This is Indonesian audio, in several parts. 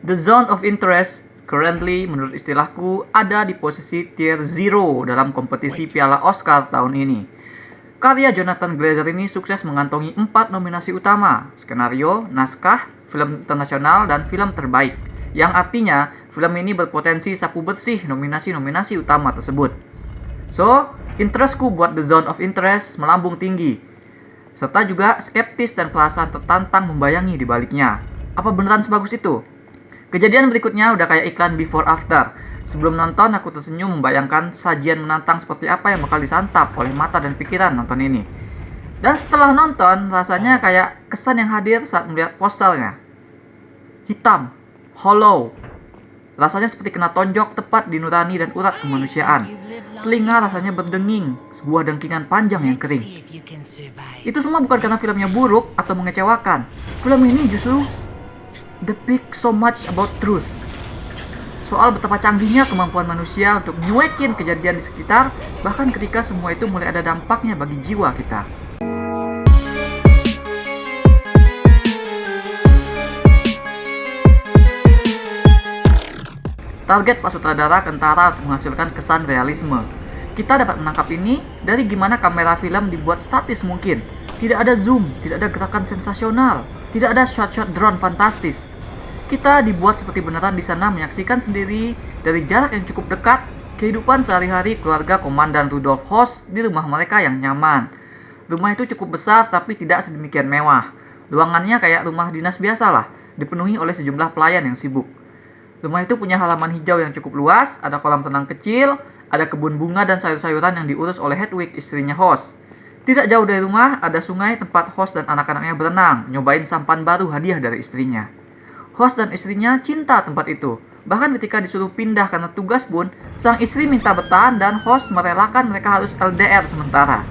The Zone of Interest currently menurut istilahku ada di posisi tier 0 dalam kompetisi Piala Oscar tahun ini. Karya Jonathan Glazer ini sukses mengantongi 4 nominasi utama, skenario, naskah, film internasional, dan film terbaik. Yang artinya, film ini berpotensi sapu bersih nominasi-nominasi utama tersebut. So, interestku buat The Zone of Interest melambung tinggi. Serta juga skeptis dan perasaan tertantang membayangi di baliknya. Apa beneran sebagus itu? Kejadian berikutnya udah kayak iklan before after. Sebelum nonton aku tersenyum membayangkan sajian menantang seperti apa yang bakal disantap oleh mata dan pikiran nonton ini. Dan setelah nonton rasanya kayak kesan yang hadir saat melihat posternya. Hitam, hollow. Rasanya seperti kena tonjok tepat di nurani dan urat kemanusiaan. Telinga rasanya berdenging, sebuah dengkingan panjang yang kering. Itu semua bukan karena filmnya buruk atau mengecewakan. Film ini justru depict so much about truth. Soal betapa canggihnya kemampuan manusia untuk nyuekin kejadian di sekitar, bahkan ketika semua itu mulai ada dampaknya bagi jiwa kita. Target Pak Sutradara kentara untuk menghasilkan kesan realisme. Kita dapat menangkap ini dari gimana kamera film dibuat statis mungkin. Tidak ada zoom, tidak ada gerakan sensasional, tidak ada shot-shot drone fantastis. Kita dibuat seperti beneran di sana menyaksikan sendiri dari jarak yang cukup dekat kehidupan sehari-hari keluarga Komandan Rudolf Hoss di rumah mereka yang nyaman. Rumah itu cukup besar tapi tidak sedemikian mewah. Ruangannya kayak rumah dinas biasa lah, dipenuhi oleh sejumlah pelayan yang sibuk. Rumah itu punya halaman hijau yang cukup luas, ada kolam renang kecil, ada kebun bunga dan sayur-sayuran yang diurus oleh Hedwig, istrinya Hoss. Tidak jauh dari rumah, ada sungai tempat Hoss dan anak-anaknya berenang, nyobain sampan baru hadiah dari istrinya. Hoss dan istrinya cinta tempat itu. Bahkan ketika disuruh pindah karena tugas pun, sang istri minta bertahan dan Hoss merelakan mereka harus LDR sementara.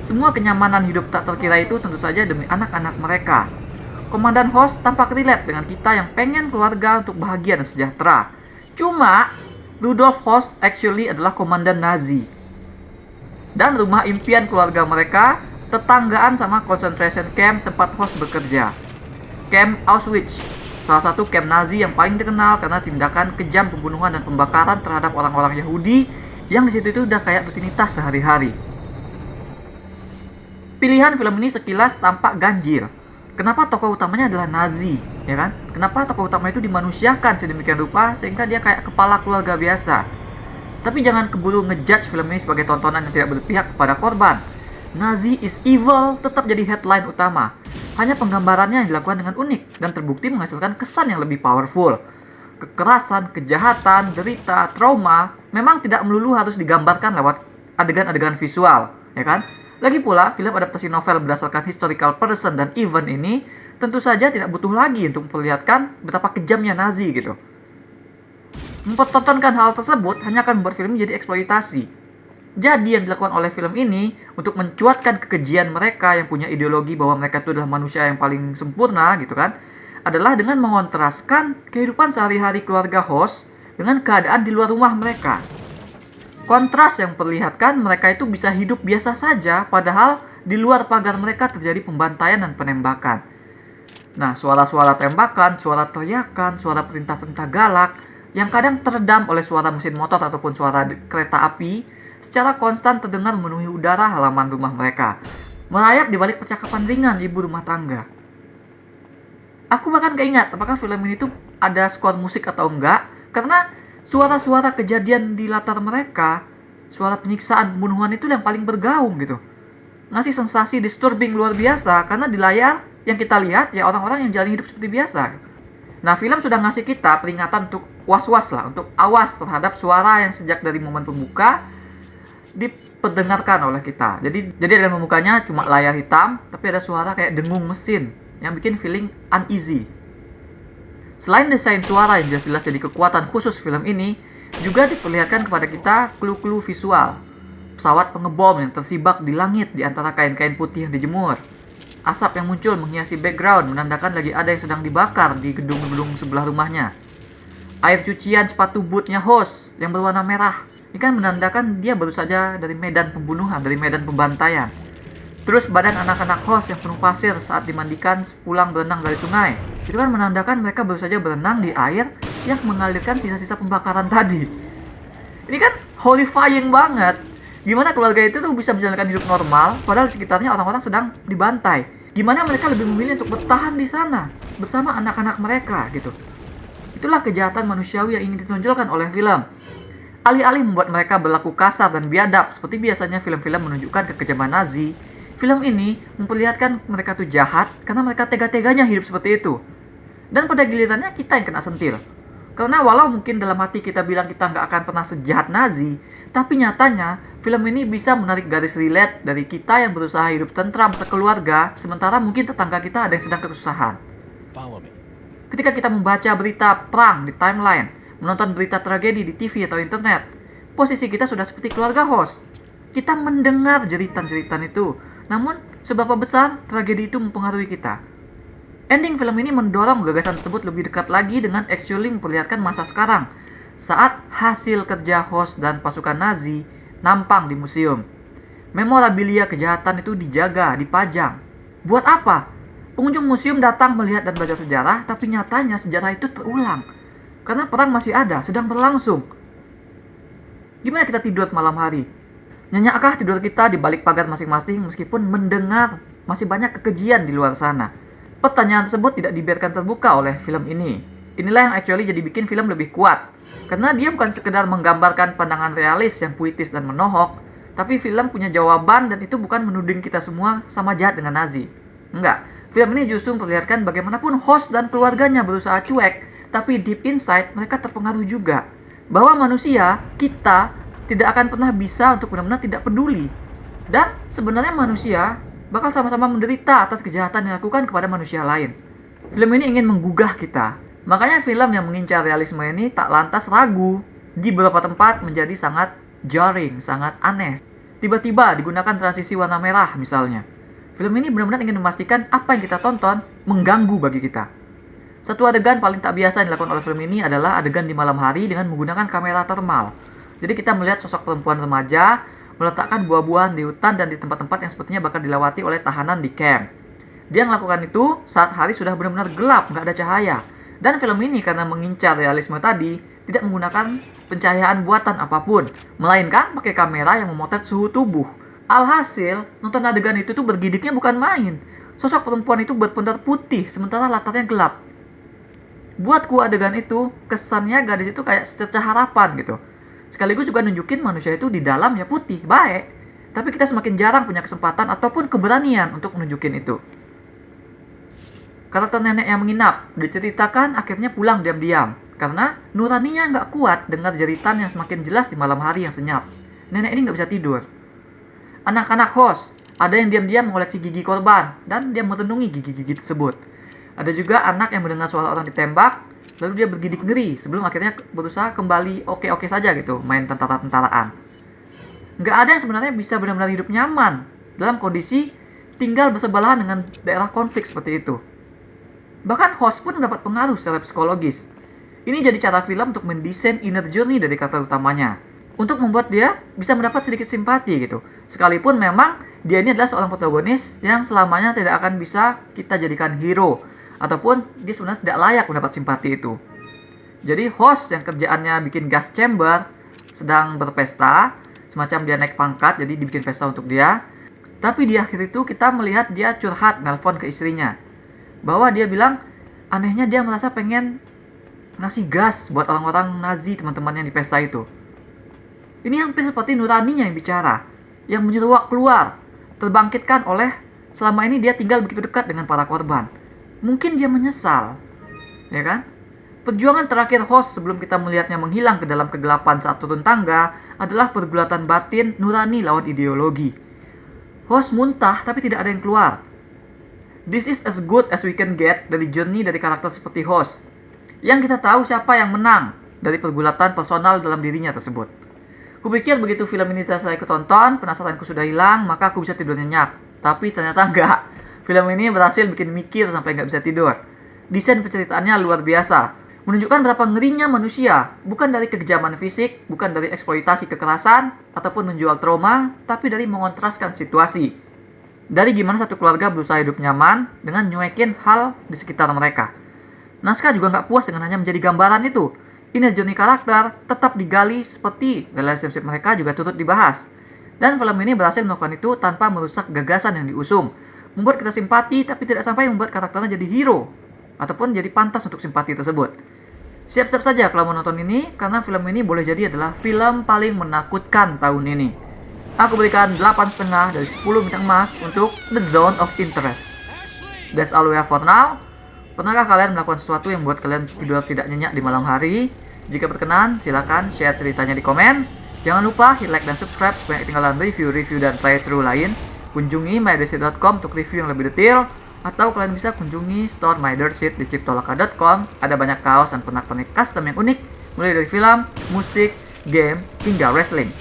Semua kenyamanan hidup tak terkira itu tentu saja demi anak-anak mereka. Komandan Hoss tampak relate dengan kita yang pengen keluarga untuk bahagia dan sejahtera. Cuma, Rudolf Hoss actually adalah komandan Nazi. Dan rumah impian keluarga mereka tetanggaan sama concentration camp tempat Hoss bekerja. Camp Auschwitz, salah satu camp Nazi yang paling dikenal karena tindakan kejam pembunuhan dan pembakaran terhadap orang-orang Yahudi yang di situ itu udah kayak rutinitas sehari-hari. Pilihan film ini sekilas tampak ganjil. Kenapa tokoh utamanya adalah Nazi, ya kan? Kenapa tokoh utama itu dimanusiakan sedemikian rupa sehingga dia kayak kepala keluarga biasa? Tapi jangan keburu ngejudge film ini sebagai tontonan yang tidak berpihak kepada korban. Nazi is evil tetap jadi headline utama. Hanya penggambarannya yang dilakukan dengan unik dan terbukti menghasilkan kesan yang lebih powerful. Kekerasan, kejahatan, derita, trauma memang tidak melulu harus digambarkan lewat adegan-adegan visual, ya kan? Lagi pula, film adaptasi novel berdasarkan historical person dan event ini tentu saja tidak butuh lagi untuk memperlihatkan betapa kejamnya Nazi gitu. Mempertontonkan hal tersebut hanya akan membuat film menjadi eksploitasi. Jadi yang dilakukan oleh film ini untuk mencuatkan kekejian mereka yang punya ideologi bahwa mereka itu adalah manusia yang paling sempurna gitu kan, adalah dengan mengontraskan kehidupan sehari-hari keluarga Hoss dengan keadaan di luar rumah mereka. Kontras yang memperlihatkan mereka itu bisa hidup biasa saja padahal di luar pagar mereka terjadi pembantaian dan penembakan. Nah, suara-suara tembakan, suara teriakan, suara perintah-perintah galak yang kadang teredam oleh suara mesin motor ataupun suara kereta api secara konstan terdengar memenuhi udara halaman rumah mereka, merayap di balik percakapan ringan ibu rumah tangga. Aku bahkan keingat apakah film ini tuh ada skor musik atau enggak, karena suara-suara kejadian di latar mereka, suara penyiksaan, pembunuhan itu yang paling bergaung gitu. Ngasih sensasi disturbing luar biasa karena di layar yang kita lihat ya orang-orang yang jalani hidup seperti biasa. Nah, film sudah ngasih kita peringatan untuk was-was lah, untuk awas terhadap suara yang sejak dari momen pembuka diperdengarkan oleh kita. Jadi dalam pembukanya cuma layar hitam, tapi ada suara kayak dengung mesin yang bikin feeling uneasy. Selain desain suara yang jelas-jelas jadi kekuatan khusus film ini, juga diperlihatkan kepada kita clue-clue visual. Pesawat pengebom yang tersibak di langit di antara kain-kain putih yang dijemur. Asap yang muncul menghiasi background menandakan lagi ada yang sedang dibakar di gedung-gedung sebelah rumahnya. Air cucian sepatu bootnya Hoss yang berwarna merah, ini kan menandakan dia baru saja dari medan pembunuhan, dari medan pembantaian. Terus badan anak-anak host yang penuh pasir saat dimandikan pulang berenang dari sungai. Itu kan menandakan mereka baru saja berenang di air yang mengalirkan sisa-sisa pembakaran tadi. Ini kan horrifying banget. Gimana keluarga itu tuh bisa menjalankan hidup normal padahal di sekitarnya orang-orang sedang dibantai. Gimana mereka lebih memilih untuk bertahan di sana bersama anak-anak mereka gitu. Itulah kejahatan manusiawi yang ingin ditonjolkan oleh film. Alih-alih membuat mereka berlaku kasar dan biadab seperti biasanya film-film menunjukkan kekejaman Nazi, film ini memperlihatkan mereka tuh jahat karena mereka tega-teganya hidup seperti itu. Dan pada gilirannya kita yang kena sentil. Karena walau mungkin dalam hati kita bilang kita nggak akan pernah sejahat Nazi, tapi nyatanya film ini bisa menarik garis relate dari kita yang berusaha hidup tentram sekeluarga, sementara mungkin tetangga kita ada yang sedang kesusahan. Ketika kita membaca berita perang di timeline, menonton berita tragedi di TV atau internet, posisi kita sudah seperti keluarga host. Kita mendengar jeritan-jeritan itu, namun seberapa besar tragedi itu mempengaruhi kita. Ending film ini mendorong gagasan tersebut lebih dekat lagi dengan actually memperlihatkan masa sekarang, saat hasil kerja host dan pasukan Nazi nampang di museum. Memorabilia kejahatan itu dijaga, dipajang. Buat apa? Pengunjung museum datang melihat dan belajar sejarah, tapi nyatanya sejarah itu terulang. Karena perang masih ada, sedang berlangsung. Gimana kita tidur malam hari? Nyenyakkah tidur kita di balik pagar masing-masing meskipun mendengar masih banyak kekejian di luar sana? Pertanyaan tersebut tidak dibiarkan terbuka oleh film ini. Inilah yang actually jadi bikin film lebih kuat. Karena dia bukan sekedar menggambarkan pandangan realis yang puitis dan menohok, tapi film punya jawaban dan itu bukan menuding kita semua sama jahat dengan Nazi. Enggak, film ini justru memperlihatkan bagaimanapun host dan keluarganya berusaha cuek, tapi deep inside mereka terpengaruh juga. Bahwa manusia, kita, tidak akan pernah bisa untuk benar-benar tidak peduli. Dan sebenarnya manusia bakal sama-sama menderita atas kejahatan yang dilakukan kepada manusia lain. Film ini ingin menggugah kita. Makanya film yang mengincar realisme ini tak lantas ragu. Di beberapa tempat menjadi sangat jarring, sangat aneh. Tiba-tiba digunakan transisi warna merah misalnya. Film ini benar-benar ingin memastikan apa yang kita tonton mengganggu bagi kita. Satu adegan paling tak biasa yang dilakukan oleh film ini adalah adegan di malam hari dengan menggunakan kamera thermal. Jadi kita melihat sosok perempuan remaja meletakkan buah-buahan di hutan dan di tempat-tempat yang sepertinya bakal dilewati oleh tahanan di camp. Dia melakukan itu saat hari sudah benar-benar gelap, nggak ada cahaya. Dan film ini karena mengincar realisme tadi, tidak menggunakan pencahayaan buatan apapun, melainkan pakai kamera yang memotret suhu tubuh. Alhasil, nonton adegan itu tuh bergidiknya bukan main. Sosok perempuan itu berpendar putih, sementara latarnya gelap. Buatku adegan itu, kesannya gadis itu kayak secercah harapan gitu. Sekaligus juga nunjukin manusia itu di dalam ya putih, baik. Tapi kita semakin jarang punya kesempatan ataupun keberanian untuk menunjukin itu. Karakter nenek yang menginap diceritakan akhirnya pulang diam-diam karena nuraninya nggak kuat dengar jeritan yang semakin jelas di malam hari yang senyap. Nenek ini nggak bisa tidur. Anak-anak host, ada yang diam-diam mengoleksi gigi korban dan dia merenungi gigi-gigi tersebut. Ada juga anak yang mendengar suara orang ditembak, lalu dia bergidik ngeri sebelum akhirnya berusaha kembali oke-oke saja gitu main tentara-tentaraan. Nggak ada yang sebenarnya bisa benar-benar hidup nyaman dalam kondisi tinggal bersebelahan dengan daerah konflik seperti itu. Bahkan host pun mendapat pengaruh secara psikologis. Ini jadi cara film untuk mendesain inner journey dari karakter utamanya, untuk membuat dia bisa mendapat sedikit simpati gitu. Sekalipun memang dia ini adalah seorang protagonis yang selamanya tidak akan bisa kita jadikan hero, ataupun dia sebenarnya tidak layak mendapat simpati itu. Jadi host yang kerjaannya bikin gas chamber sedang berpesta, semacam dia naik pangkat jadi dibikin pesta untuk dia. Tapi di akhir itu kita melihat dia curhat nelpon ke istrinya, bahwa dia bilang anehnya dia merasa pengen ngasih gas buat orang-orang Nazi teman-temannya di pesta itu. Ini hampir seperti nuraninya yang bicara, yang menyeruak keluar, terbangkitkan oleh selama ini dia tinggal begitu dekat dengan para korban. Mungkin dia menyesal, ya kan? Perjuangan terakhir host sebelum kita melihatnya menghilang ke dalam kegelapan saat turun tangga adalah pergulatan batin nurani lawan ideologi. Host muntah tapi tidak ada yang keluar. This is as good as we can get dari journey dari karakter seperti host, yang kita tahu siapa yang menang dari pergulatan personal dalam dirinya tersebut. Kupikir begitu film ini selesai kutonton, penasaranku sudah hilang, maka aku bisa tidur nyenyak. Tapi ternyata enggak. Film ini berhasil bikin mikir sampai nggak bisa tidur. Desain penceritaannya luar biasa, menunjukkan berapa ngerinya manusia, bukan dari kekejaman fisik, bukan dari eksploitasi kekerasan, ataupun menjual trauma, tapi dari mengontraskan situasi. dari gimana satu keluarga berusaha hidup nyaman dengan nyuekin hal di sekitar mereka. Naskah juga nggak puas dengan hanya menjadi gambaran itu. Inner journey karakter tetap digali seperti relationship mereka juga turut dibahas. Dan film ini berhasil melakukan itu tanpa merusak gagasan yang diusung. Membuat kita simpati tapi tidak sampai membuat karakternya jadi hero ataupun jadi pantas untuk simpati tersebut. Siap-siap saja kalau mau nonton ini, karena film ini boleh jadi adalah film paling menakutkan tahun ini. Aku berikan 8,5 dari 10 bintang emas untuk The Zone of Interest. That's all we have for now. Pernahkah kalian melakukan sesuatu yang membuat kalian tidur tidak nyenyak di malam hari? Jika berkenan, silakan share ceritanya di komen. Jangan lupa hit like dan subscribe supaya ketinggalan review dan playthrough lain. Kunjungi mydearseat.com untuk review yang lebih detail. Atau kalian bisa kunjungi store mydearseat di chiptoloka.com. Ada banyak kaos dan pernak-pernik custom yang unik, mulai dari film, musik, game, hingga wrestling.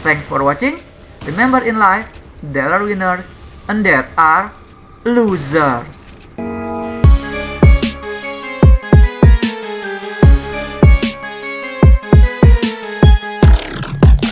Thanks for watching. Remember, in life, there are winners and there are losers.